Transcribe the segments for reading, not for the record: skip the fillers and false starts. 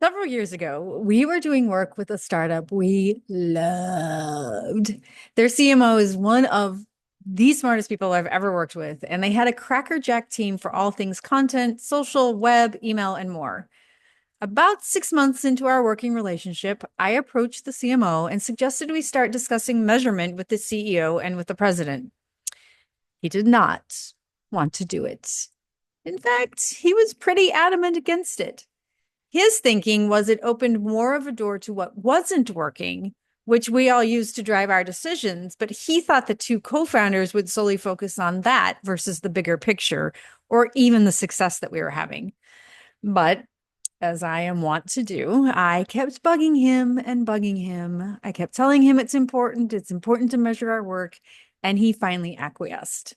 Several years ago, we were doing work with a startup we loved. Their CMO is one of the smartest people I've ever worked with, and they had a crackerjack team for all things content, social, web, email, and more. About 6 months into our working relationship, I approached the CMO and suggested we start discussing measurement with the CEO and with the president. He did not want to do it. In fact, he was pretty adamant against it. His thinking was it opened more of a door to what wasn't working, which we all use to drive our decisions. But he thought the two co founders would solely focus on that versus the bigger picture or even the success that we were having. But as I am wont to do, I kept bugging him and bugging him. I kept telling him it's important. It's important to measure our work. And he finally acquiesced.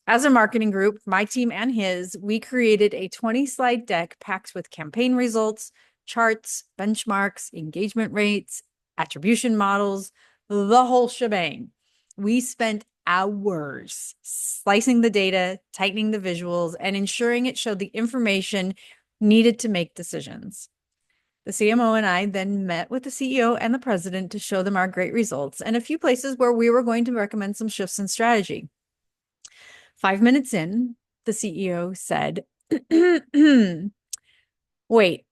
As a marketing group, my team and his, we created a 20-slide deck packed with campaign results, charts, benchmarks, engagement rates, attribution models, the whole shebang. We spent hours slicing the data, tightening the visuals, and ensuring it showed the information needed to make decisions. The CMO and I then met with the CEO and the president to show them our great results and a few places where we were going to recommend some shifts in strategy. 5 minutes in, the CEO said, wait,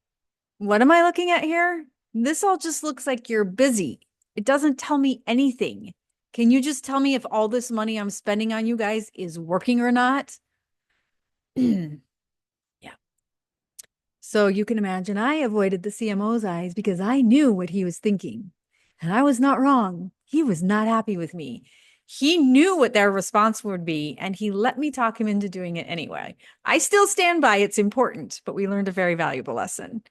what am I looking at here? This all just looks like you're busy. It doesn't tell me anything. Can you just tell me if all this money I'm spending on you guys is working or not? Yeah. So you can imagine I avoided the CMO's eyes because I knew what he was thinking. And I was not wrong. He was not happy with me. He knew what their response would be, and he let me talk him into doing it anyway. I still stand by it's important, but we learned a very valuable lesson.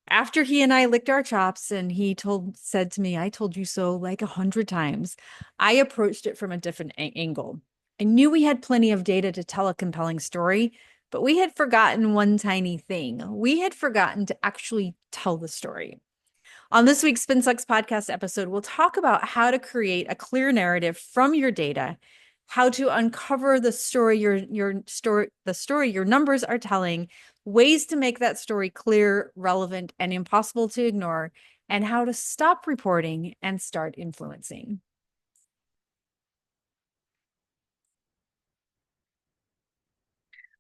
After he and I licked our chops and he said to me, I told you so like 100 times, I approached it from a different angle. I knew we had plenty of data to tell a compelling story, but we had forgotten one tiny thing. We had forgotten to actually tell the story. On this week's SpinSucks podcast episode, we'll talk about how to create a clear narrative from your data, how to uncover the story your numbers are telling, ways to make that story clear, relevant, and impossible to ignore, and how to stop reporting and start influencing.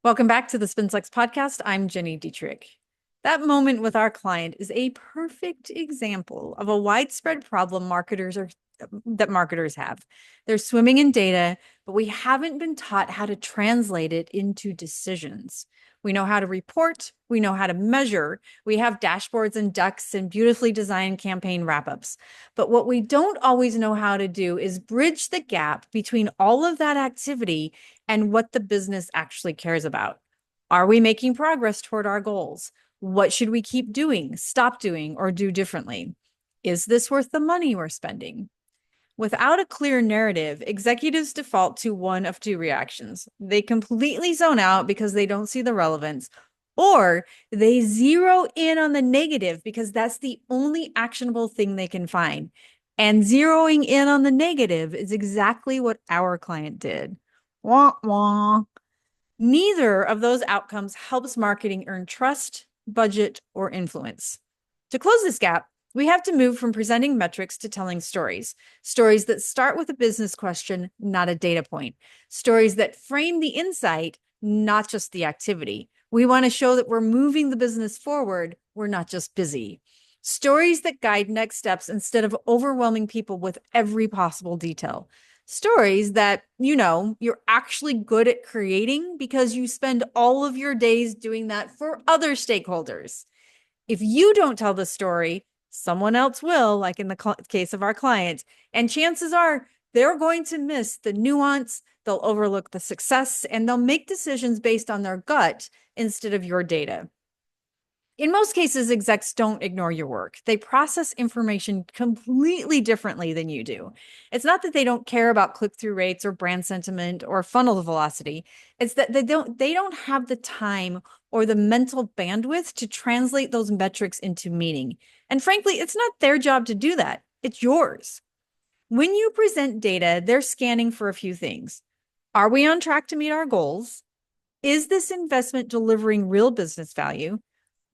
Welcome back to the SpinSucks podcast. I'm Gini Dietrich. That moment with our client is a perfect example of a widespread problem marketers have. They're swimming in data, but we haven't been taught how to translate it into decisions. We know how to report, we know how to measure, we have dashboards and decks and beautifully designed campaign wrap-ups. But what we don't always know how to do is bridge the gap between all of that activity and what the business actually cares about. Are we making progress toward our goals? What should we keep doing, stop doing, or do differently? Is this worth the money we're spending? Without a clear narrative, executives default to one of two reactions. They completely zone out because they don't see the relevance, or they zero in on the negative because that's the only actionable thing they can find. And zeroing in on the negative is exactly what our client did. Wah, wah. Neither of those outcomes helps marketing earn trust, budget, or influence. To close this gap, we have to move from presenting metrics to telling stories. Stories that start with a business question, not a data point. Stories that frame the insight, not just the activity. We want to show that we're moving the business forward. We're not just busy. Stories that guide next steps instead of overwhelming people with every possible detail. Stories that, you're actually good at creating because you spend all of your days doing that for other stakeholders. If you don't tell the story, someone else will, like in the case of our client, and chances are they're going to miss the nuance, they'll overlook the success, and they'll make decisions based on their gut instead of your data. In most cases, execs don't ignore your work. They process information completely differently than you do. It's not that they don't care about click-through rates or brand sentiment or funnel velocity. It's that they don't have the time or the mental bandwidth to translate those metrics into meaning. And frankly, it's not their job to do that. It's yours. When you present data, they're scanning for a few things. Are we on track to meet our goals? Is this investment delivering real business value?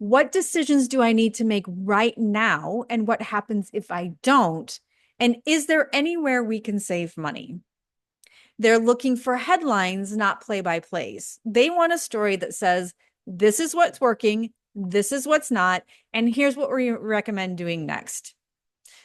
What decisions do I need to make right now? And what happens if I don't? And is there anywhere we can save money? They're looking for headlines, not play by plays. They want a story that says, this is what's working, this is what's not, and here's what we recommend doing next.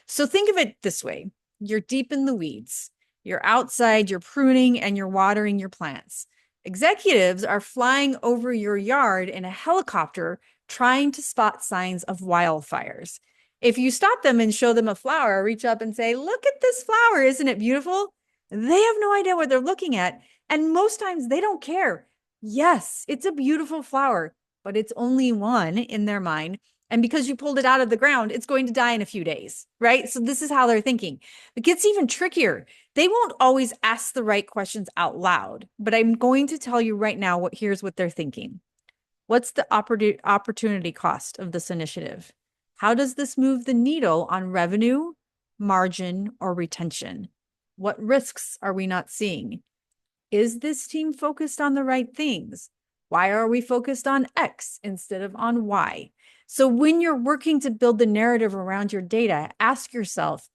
So think of it this way. You're deep in the weeds. You're outside, you're pruning, and you're watering your plants. Executives are flying over your yard in a helicopter trying to spot signs of wildfires. If you stop them and show them a flower, reach up and say, look at this flower, isn't it beautiful? They have no idea what they're looking at. And most times they don't care. Yes, it's a beautiful flower, but it's only one in their mind. And because you pulled it out of the ground, it's going to die in a few days, right? So this is how they're thinking. It gets even trickier. They won't always ask the right questions out loud, but I'm going to tell you right now here's what they're thinking. What's the opportunity cost of this initiative? How does this move the needle on revenue, margin, or retention? What risks are we not seeing? Is this team focused on the right things? Why are we focused on X instead of on Y? So when you're working to build the narrative around your data, ask yourself,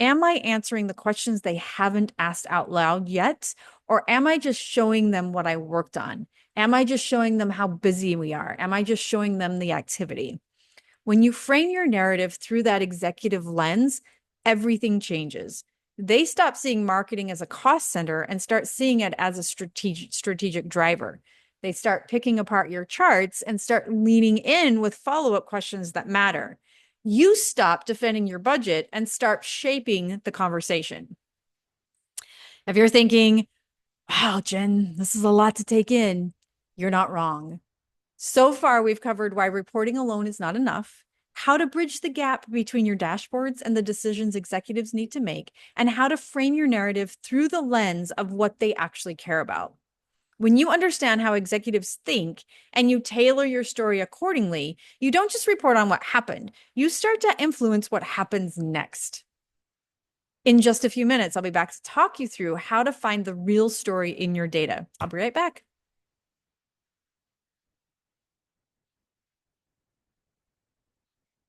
am I answering the questions they haven't asked out loud yet? Or am I just showing them what I worked on? Am I just showing them how busy we are? Am I just showing them the activity? When you frame your narrative through that executive lens, everything changes. They stop seeing marketing as a cost center and start seeing it as a strategic driver. They start picking apart your charts and start leaning in with follow-up questions that matter. You stop defending your budget and start shaping the conversation. If you're thinking, wow, Jen, this is a lot to take in, you're not wrong. So far, we've covered why reporting alone is not enough, how to bridge the gap between your dashboards and the decisions executives need to make, and how to frame your narrative through the lens of what they actually care about. When you understand how executives think and you tailor your story accordingly, you don't just report on what happened, you start to influence what happens next. In just a few minutes, I'll be back to talk you through how to find the real story in your data. I'll be right back.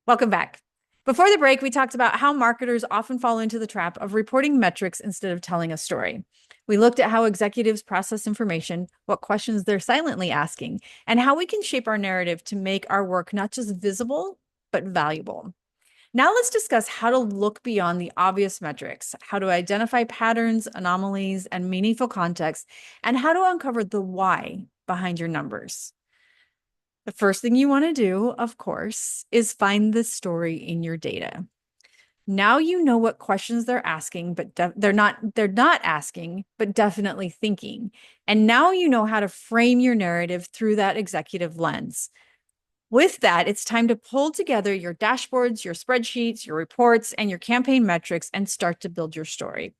Welcome back. Before the break, we talked about how marketers often fall into the trap of reporting metrics instead of telling a story. We looked at how executives process information, what questions they're silently asking, and how we can shape our narrative to make our work not just visible, but valuable. Now let's discuss how to look beyond the obvious metrics, how to identify patterns, anomalies, and meaningful context, and how to uncover the why behind your numbers. The first thing you want to do, of course, is find the story in your data. Now you know what questions they're asking, but they're not asking, but definitely thinking. And now you know how to frame your narrative through that executive lens. With that, it's time to pull together your dashboards, your spreadsheets, your reports, and your campaign metrics and start to build your story.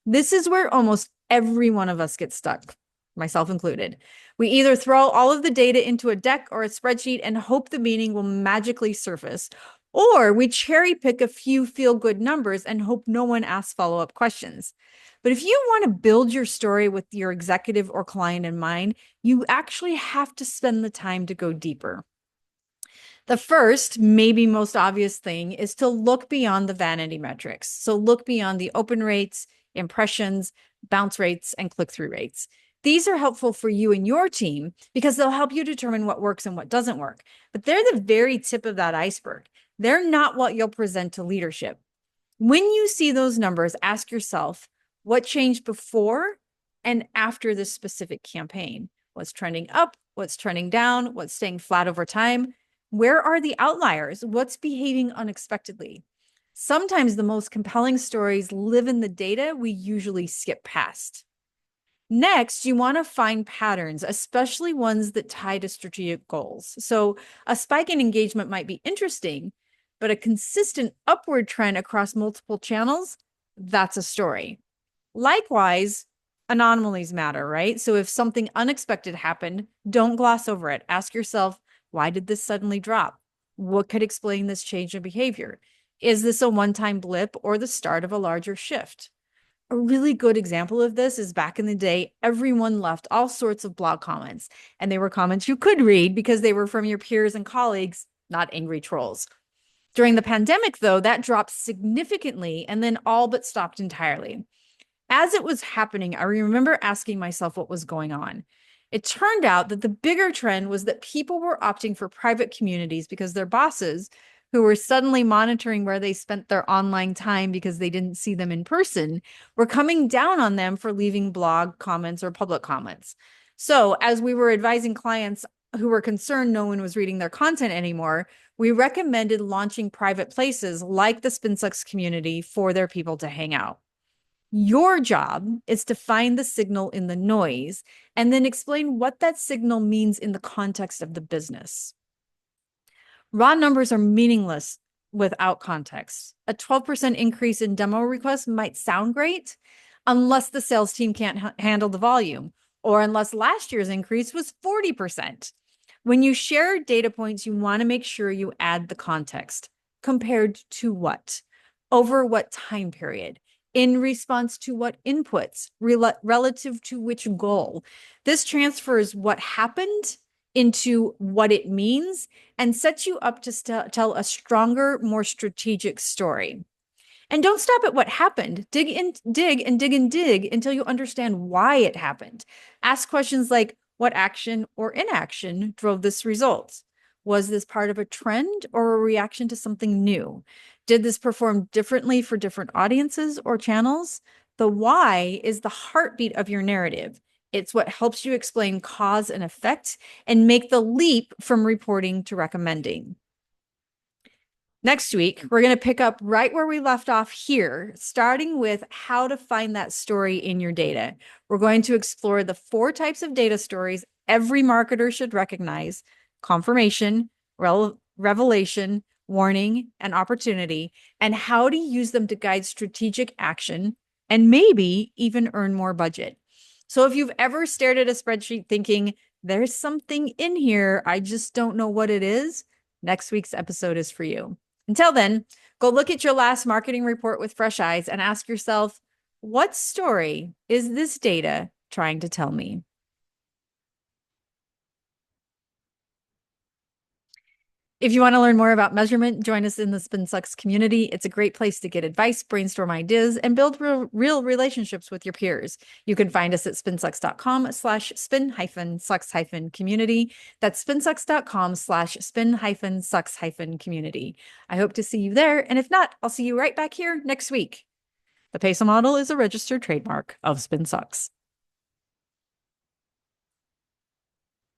This is where almost every one of us gets stuck, myself included. We either throw all of the data into a deck or a spreadsheet and hope the meaning will magically surface, or we cherry pick a few feel-good numbers and hope no one asks follow-up questions. But if you want to build your story with your executive or client in mind, you actually have to spend the time to go deeper. The first, maybe most obvious thing is to look beyond the vanity metrics. So look beyond the open rates, impressions, bounce rates, and click-through rates. These are helpful for you and your team because they'll help you determine what works and what doesn't work. But they're the very tip of that iceberg. They're not what you'll present to leadership. When you see those numbers, ask yourself, what changed before and after this specific campaign? What's trending up? What's trending down? What's staying flat over time? Where are the outliers? What's behaving unexpectedly? Sometimes the most compelling stories live in the data we usually skip past. Next, you want to find patterns, especially ones that tie to strategic goals. So a spike in engagement might be interesting, but a consistent upward trend across multiple channels, that's a story. Likewise, anomalies matter, right? So if something unexpected happened, don't gloss over it. Ask yourself, why did this suddenly drop? What could explain this change in behavior? Is this a one-time blip or the start of a larger shift? A really good example of this is back in the day, everyone left all sorts of blog comments, and they were comments you could read because they were from your peers and colleagues, not angry trolls. During the pandemic, though, that dropped significantly and then all but stopped entirely. As it was happening, I remember asking myself what was going on. It turned out that the bigger trend was that people were opting for private communities because their bosses, who were suddenly monitoring where they spent their online time because they didn't see them in person, were coming down on them for leaving blog comments or public comments. So, as we were advising clients who were concerned no one was reading their content anymore, we recommended launching private places like the SpinSucks community for their people to hang out. Your job is to find the signal in the noise and then explain what that signal means in the context of the business. Raw numbers are meaningless without context. A 12% increase in demo requests might sound great unless the sales team can't handle the volume, or unless last year's increase was 40%. When you share data points, you want to make sure you add the context. Compared to what? Over what time period? In response to what inputs? Relative to which goal? This transfers what happened into what it means and sets you up to tell a stronger, more strategic story. And don't stop at what happened. Dig and dig until you understand why it happened. Ask questions like, what action or inaction drove this result? Was this part of a trend or a reaction to something new? Did this perform differently for different audiences or channels? The why is the heartbeat of your narrative. It's what helps you explain cause and effect and make the leap from reporting to recommending. Next week, we're going to pick up right where we left off here, starting with how to find that story in your data. We're going to explore the 4 types of data stories every marketer should recognize: confirmation, revelation, warning, and opportunity, and how to use them to guide strategic action and maybe even earn more budget. So if you've ever stared at a spreadsheet thinking, there's something in here, I just don't know what it is, next week's episode is for you. Until then, go look at your last marketing report with fresh eyes and ask yourself, what story is this data trying to tell me? If you want to learn more about measurement, join us in the SpinSucks community. It's a great place to get advice, brainstorm ideas, and build real relationships with your peers. You can find us at spinsucks.com/spin-sucks-community. That's spinsucks.com/spin-sucks-community. I hope to see you there. And if not, I'll see you right back here next week. The peso model is a registered trademark of SpinSucks.